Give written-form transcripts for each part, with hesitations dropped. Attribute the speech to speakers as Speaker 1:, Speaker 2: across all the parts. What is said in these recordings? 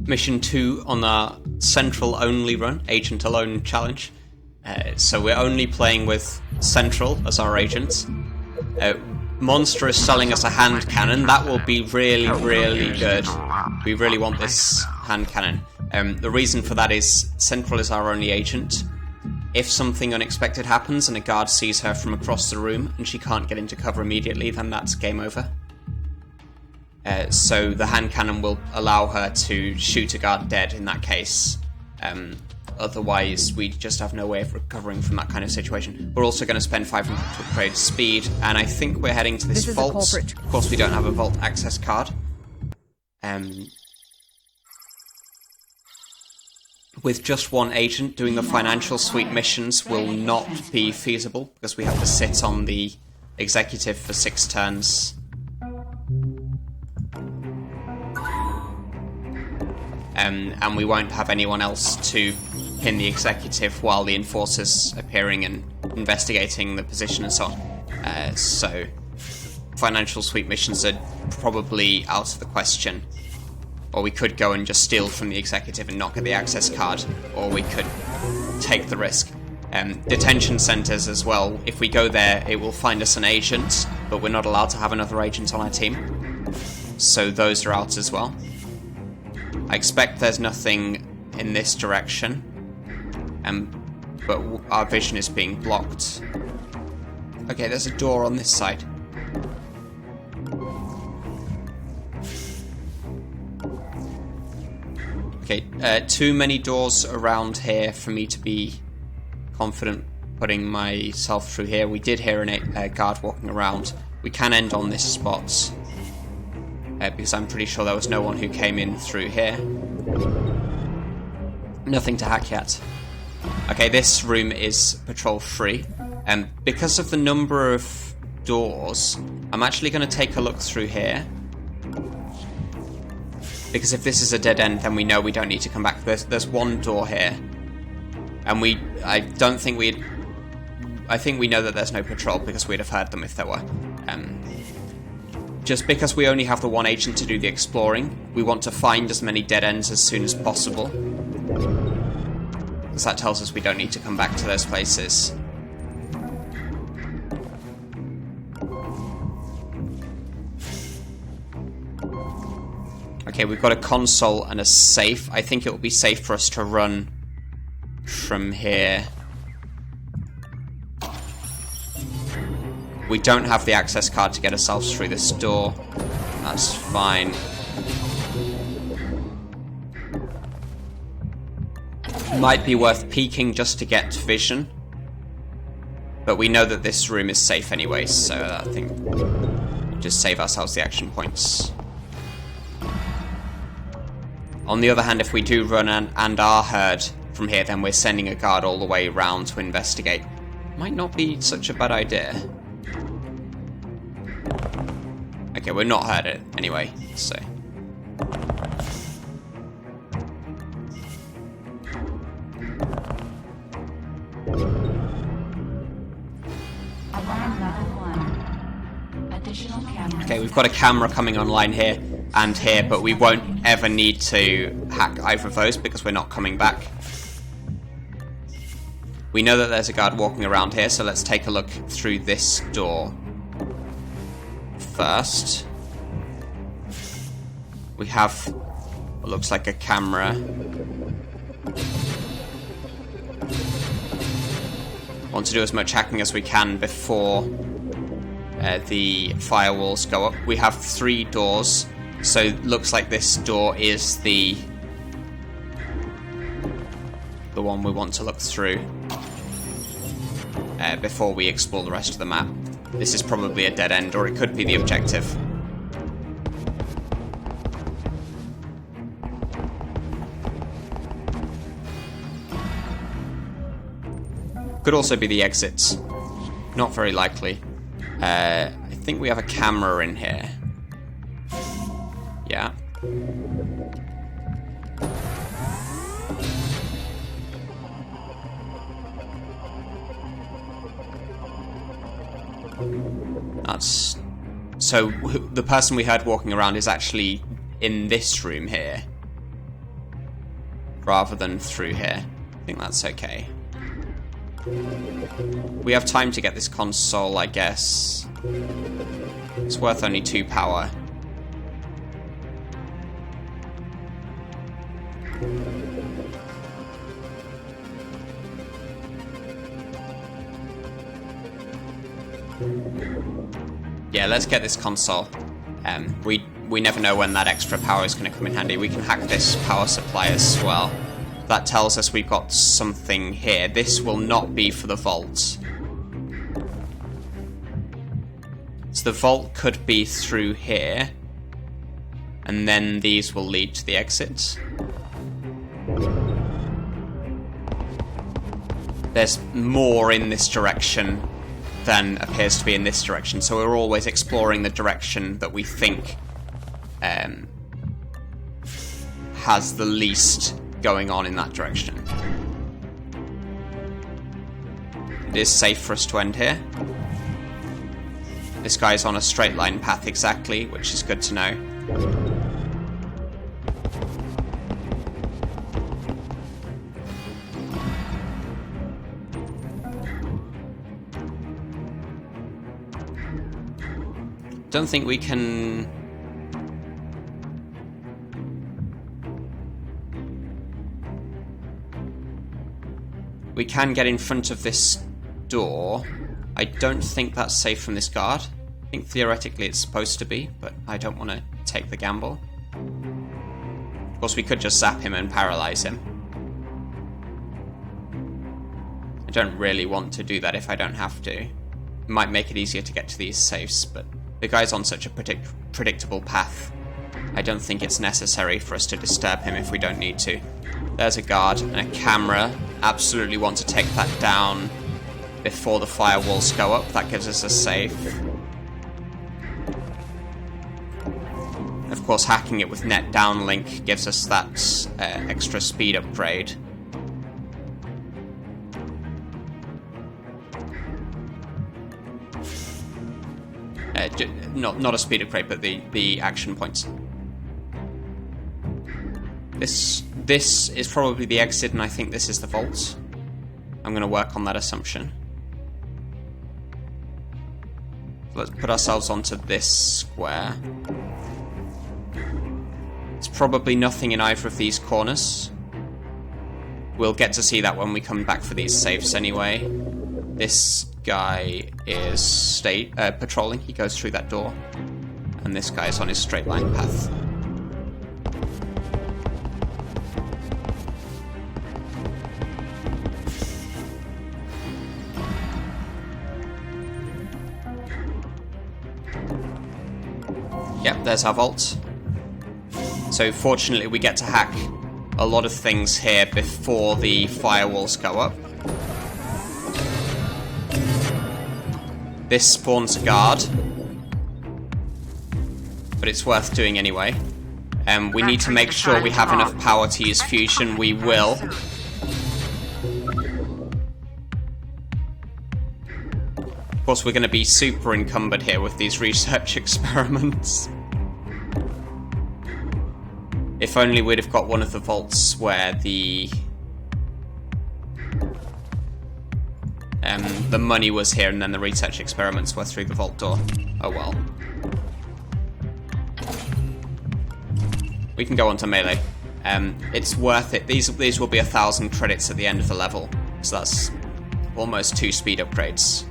Speaker 1: mission 2 on our Central only run, Agent Alone challenge. So we're only playing with Central as our agent. Monster is selling us a hand cannon. That will be really, really good. We really want this hand cannon. The reason for that is Central is our only agent. If something unexpected happens and a guard sees her from across the room and she can't get into cover immediately, then that's game over. So the hand cannon will allow her to shoot a guard dead in that case. Otherwise, we just have no way of recovering from that kind of situation. We're also going to spend 500 to upgrade speed, and I think we're heading to this vault. Of course, we don't have a vault access card. With just one agent, doing the financial suite missions will not be feasible, because we have to sit on the executive for 6 turns. And we won't have anyone else to pin the executive while the enforcer's appearing and investigating the position and so on. So financial suite missions are probably out of the question. Or we could go and just steal from the executive and not get the access card, or we could take the risk. Detention centers as well, if we go there it will find us an agent, but we're not allowed to have another agent on our team. So those are out as well. I expect there's nothing in this direction, but our vision is being blocked. Okay, there's a door on this side. Okay, too many doors around here for me to be confident putting myself through here. We did hear a guard walking around. We can end on this spot. Because I'm pretty sure there was no one who came in through here. Nothing to hack yet. Okay, this room is patrol free. Because of the number of doors, I'm actually going to take a look through here. Because if this is a dead end, then we know we don't need to come back. There's one door here. And I think we know that there's no patrol because we'd have heard them if there were. Just because we only have the one agent to do the exploring, we want to find as many dead ends as soon as possible. Because that tells us we don't need to come back to those places. Okay, we've got a console and a safe. I think it will be safe for us to run from here. We don't have the access card to get ourselves through this door. That's fine. Might be worth peeking just to get vision. But we know that this room is safe anyway, so I think we'll just save ourselves the action points. On the other hand, if we do run and are heard from here, then we're sending a guard all the way around to investigate. Might not be such a bad idea. Okay, we're not heard it anyway, so. Okay, we've got a camera coming online here and here, but we won't ever need to hack either of those because we're not coming back. We know that there's a guard walking around here, so let's take a look through this door first. We have what looks like a camera. Want to do as much hacking as we can before the firewalls go up. We have 3 doors, so it looks like this door is the one we want to look through before we explore the rest of the map. This is probably a dead end, or it could be the objective. Could also be the exits. Not very likely. I think we have a camera in here. Yeah. That's... So, the person we heard walking around is actually in this room here. rather than through here. I think that's okay. We have time to get this console, I guess. It's worth only 2 power. Yeah, let's get this console. We never know when that extra power is going to come in handy. We can hack this power supply as well. That tells us we've got something here. This will not be for the vault. So the vault could be through here. And then these will lead to the exit. There's more in this direction than appears to be in this direction, so we're always exploring the direction that we think has the least going on in that direction. It is safe for us to end here. This guy's on a straight line path exactly, which is good to know. Don't think we can... We can get in front of this door. I don't think that's safe from this guard. I think theoretically it's supposed to be, but I don't want to take the gamble. Of course, we could just zap him and paralyze him. I don't really want to do that if I don't have to. It might make it easier to get to these safes, but the guy's on such a predictable path. I don't think it's necessary for us to disturb him if we don't need to. There's a guard and a camera. Absolutely want to take that down before the firewalls go up. That gives us a safe. Of course, hacking it with net downlink gives us that extra speed upgrade. Not a speed upgrade, but the action points. This is probably the exit, and I think this is the vault. I'm going to work on that assumption. Let's put ourselves onto this square. It's probably nothing in either of these corners. We'll get to see that when we come back for these safes anyway. This guy is patrolling. He goes through that door. And this guy is on his straight line path. Yep, there's our vault. So fortunately we get to hack a lot of things here before the firewalls go up. This spawns a guard, but it's worth doing anyway. We need to make sure we have enough power to use fusion. We will. Of course, we're going to be super encumbered here with these research experiments. If only we'd have got one of the vaults where the money was here and then the research experiments were through the vault door. Oh well. We can go on to melee. It's worth it. These will be 1,000 credits at the end of the level, so that's almost 2 speed upgrades.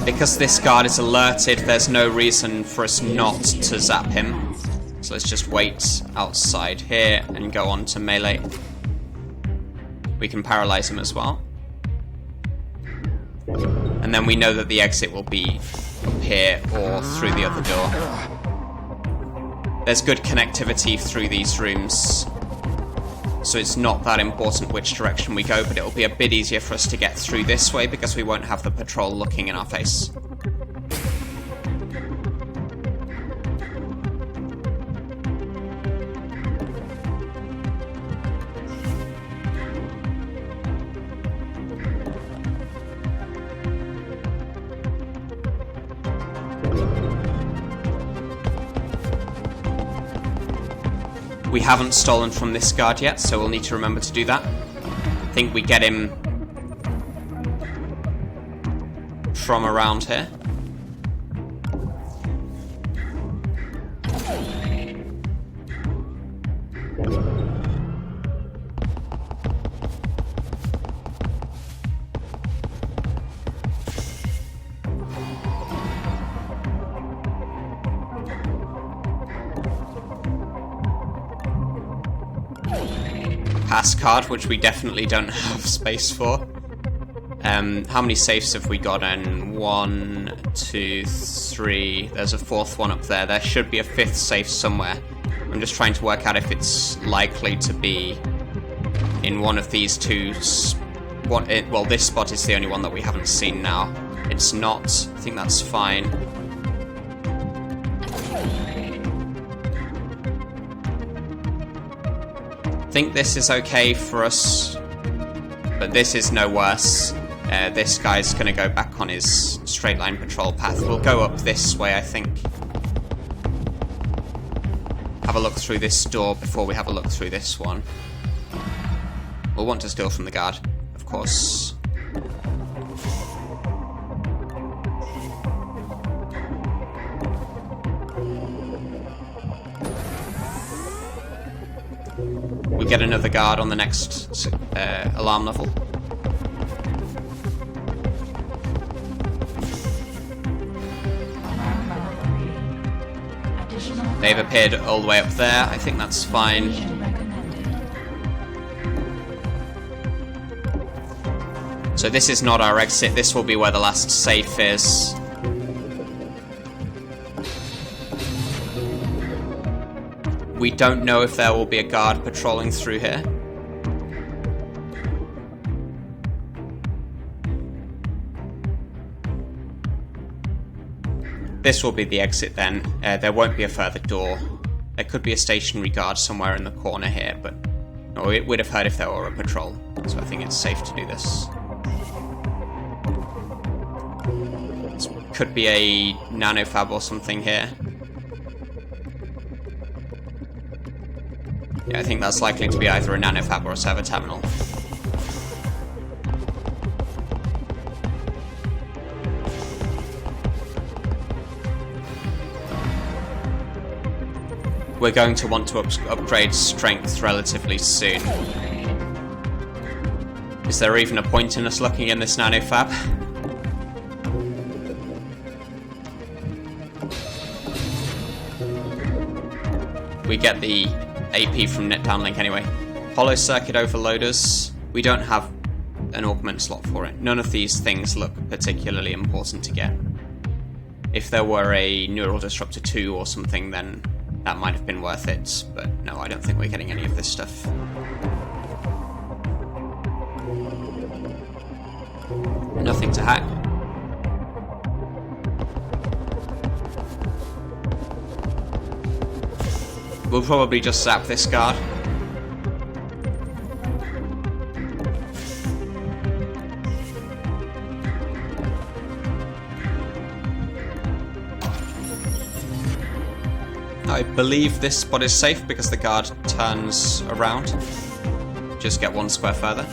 Speaker 1: Because this guard is alerted, there's no reason for us not to zap him. So let's just wait outside here and go on to melee. We can paralyze him as well. And then we know that the exit will be up here or through the other door. There's good connectivity through these rooms, so it's not that important which direction we go, but it'll be a bit easier for us to get through this way because we won't have the patrol looking in our face. We haven't stolen from this guard yet, so we'll need to remember to do that. I think we get him from around here. Pass card, which we definitely don't have space for. How many safes have we got in? 1, 2, 3. There's a fourth one up there. There should be a fifth safe somewhere. I'm just trying to work out if it's likely to be in one of these two. Well, this spot is the only one that we haven't seen now. It's not. I think that's fine. I think this is okay for us, but this is no worse. This guy's going to go back on his straight line patrol path. We'll go up this way, I think. Have a look through this door before we have a look through this one. We'll want to steal from the guard, of course. We get another guard on the next alarm level. They've appeared all the way up there. I think that's fine. So this is not our exit. This will be where the last safe is. We don't know if there will be a guard patrolling through here. This will be the exit then. There won't be a further door. There could be a stationary guard somewhere in the corner here, but no, it would have heard if there were a patrol. So I think it's safe to do this. This could be a nanofab or something here. Yeah, I think that's likely to be either a nanofab or a server terminal. We're going to want to upgrade strength relatively soon. Is there even a point in us looking in this nanofab? We get the AP from net downlink anyway. Hollow circuit overloaders. We don't have an augment slot for it. None of these things look particularly important to get. If there were a neural disruptor 2 or something, then that might have been worth it, but no, I don't think we're getting any of this stuff. Nothing to hack. We'll probably just zap this guard. I believe this spot is safe because the guard turns around. Just get one square further.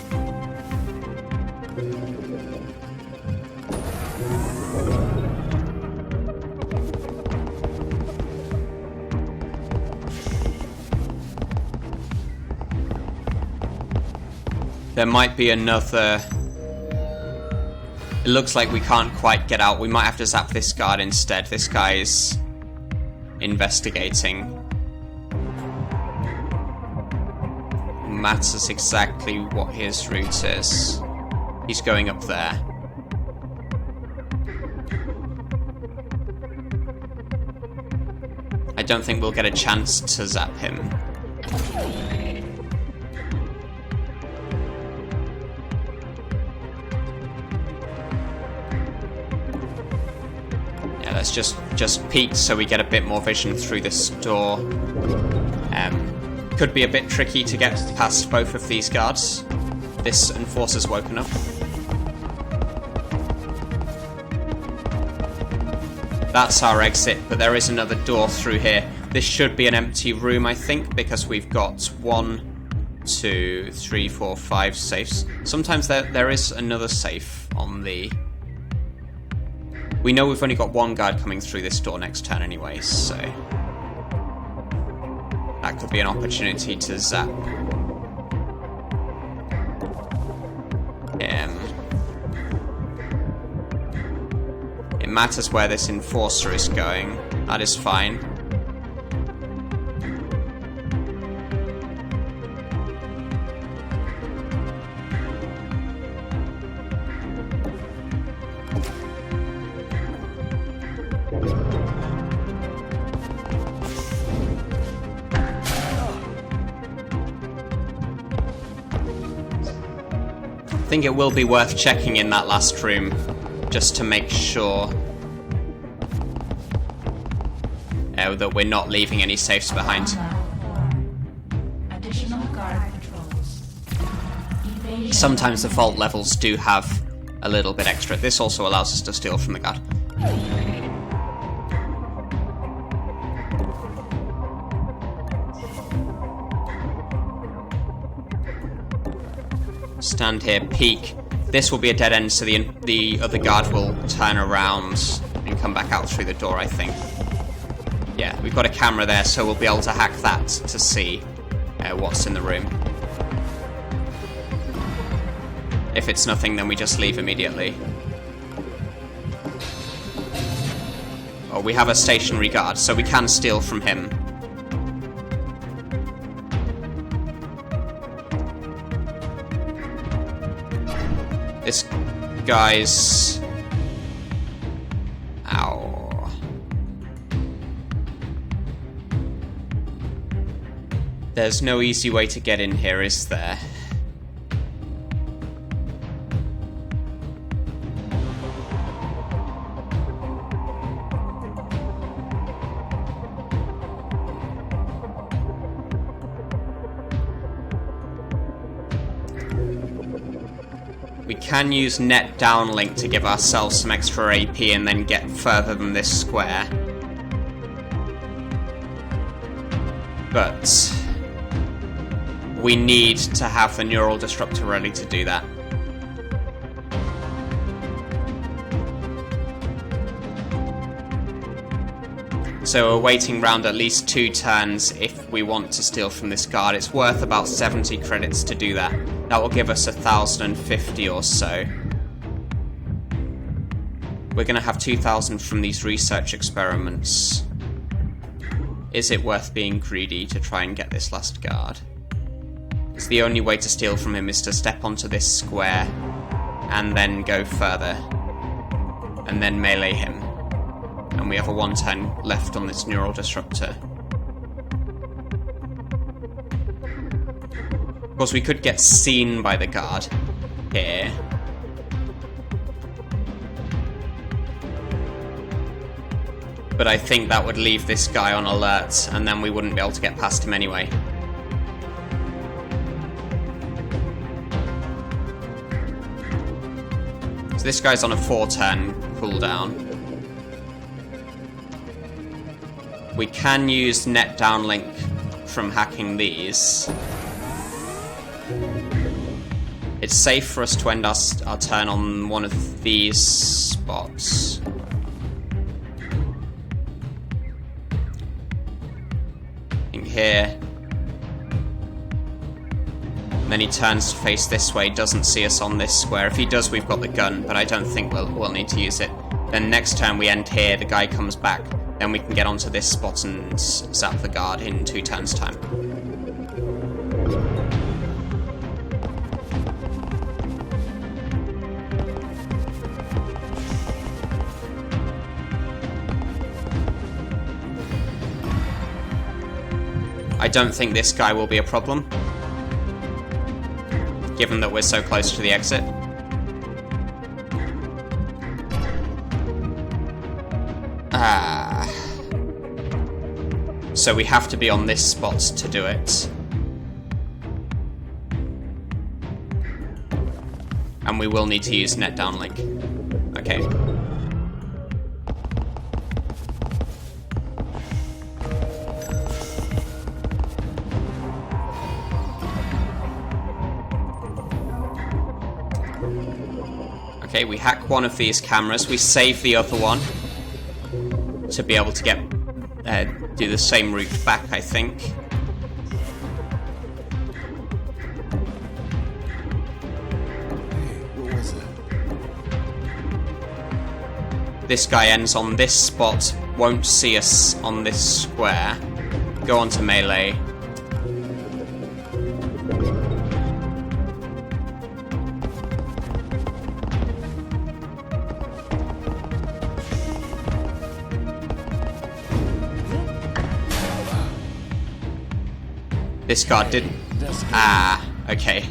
Speaker 1: There might be another... It looks like we can't quite get out. We might have to zap this guard instead. This guy is investigating. Matters exactly what his route is. He's going up there. I don't think we'll get a chance to zap him. Let's just peek so we get a bit more vision through this door. Could be a bit tricky to get past both of these guards. This enforcer's woken up. That's our exit, but there is another door through here. This should be an empty room, I think, because we've got 1, 2, 3, 4, 5 safes. Sometimes there is another safe on the... We know we've only got one guard coming through this door next turn anyway, so... That could be an opportunity to zap. It matters where this enforcer is going. That is fine. I think it will be worth checking in that last room, just to make sure that we're not leaving any safes behind. Sometimes the vault levels do have a little bit extra. This also allows us to steal from the guard. Stand here, peek. This will be a dead end, so the other guard will turn around and come back out through the door, I think. Yeah, we've got a camera there, so we'll be able to hack that to see what's in the room. If it's nothing, then we just leave immediately. Oh, we have a stationary guard, so we can steal from him. This guy's... Ow. There's no easy way to get in here, is there? We can use net downlink to give ourselves some extra AP and then get further than this square. But we need to have the neural disruptor ready to do that. So we're waiting round at least 2 turns if we want to steal from this guard. It's worth about 70 credits to do that. That will give us 1,050 or so. We're going to have 2,000 from these research experiments. Is it worth being greedy to try and get this last guard? Because the only way to steal from him is to step onto this square and then go further and then melee him. And we have a 1 turn left on this neural disruptor. Of course, we could get seen by the guard here. But I think that would leave this guy on alert, and then we wouldn't be able to get past him anyway. So this guy's on a 4-turn cooldown. We can use net downlink from hacking these. It's safe for us to end our turn on one of these spots. I think here. Then he turns to face this way, doesn't see us on this square. If he does, we've got the gun, but I don't think we'll need to use it. Then next turn we end here, the guy comes back. Then we can get onto this spot and zap the guard in 2 turns' time. I don't think this guy will be a problem, given that we're so close to the exit. So we have to be on this spot to do it. And we will need to use net downlink. Okay. Okay, we hack one of these cameras. We save the other one to be able to get do the same route back, I think.
Speaker 2: What was it?
Speaker 1: This guy ends on this spot, won't see us on this square. Go on to melee. This guard didn't... Ah, okay.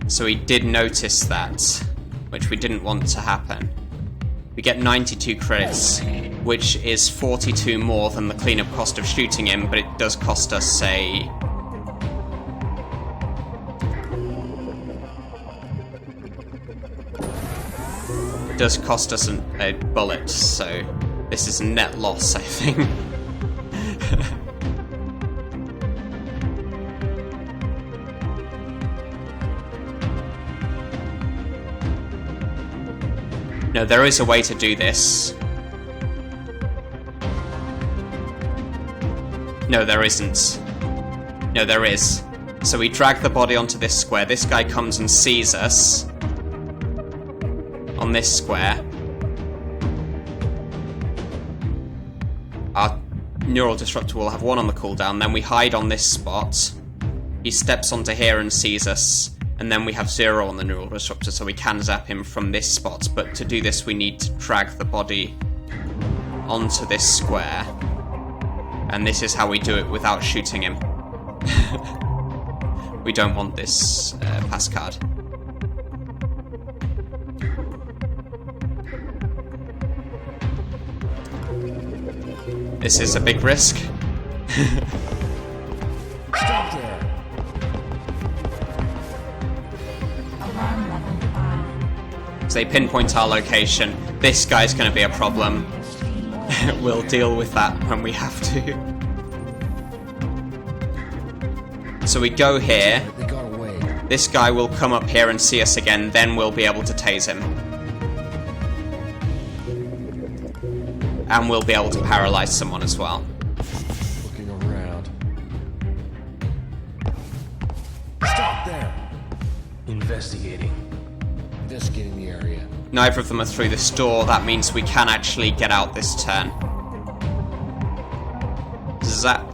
Speaker 1: So he did notice that, which we didn't want to happen. We get 92 credits, which is 42 more than the cleanup cost of shooting him, but it does cost us a... It does cost us a bullet, so this is a net loss, I think. No, there is a way to do this. No, there isn't. No, there is. So we drag the body onto this square. This guy comes and sees us on this square. Our neural disruptor will have 1 on the cooldown. Then we hide on this spot. He steps onto here and sees us. And then we have 0 on the neural disruptor, so we can zap him from this spot. But to do this, we need to drag the body onto this square. And this is how we do it without shooting him. We don't want this pass card. This is a big risk.
Speaker 2: Stop there.
Speaker 1: So they pinpoint our location. This guy's going to be a problem. We'll deal with that when we have to. So we go here.
Speaker 2: They got away.
Speaker 1: This guy will come up here and see us again, then we'll be able to tase him. And we'll be able to paralyze someone as well.
Speaker 2: Looking around. Stop there.
Speaker 3: Investigating.
Speaker 2: Investigating the area.
Speaker 1: Neither of them are through this door. That means we can actually get out this turn. Zap.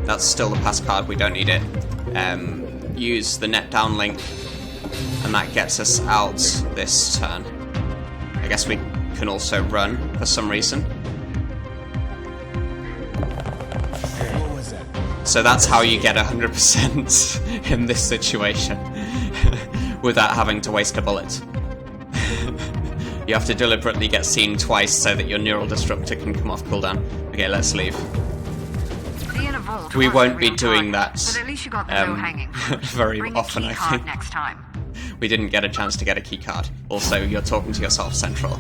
Speaker 1: That's still the pass card. We don't need it. Use the net downlink, and that gets us out this turn. I guess we can also run for some reason.
Speaker 2: What was that?
Speaker 1: So that's how you get 100% in this situation without having to waste a bullet. You have to deliberately get seen twice so that your neural disruptor can come off cooldown. Okay, let's leave. We won't be doing that very often, I think.
Speaker 4: Next time.
Speaker 1: We didn't get a chance to get a keycard. Also, you're talking to yourself, Central.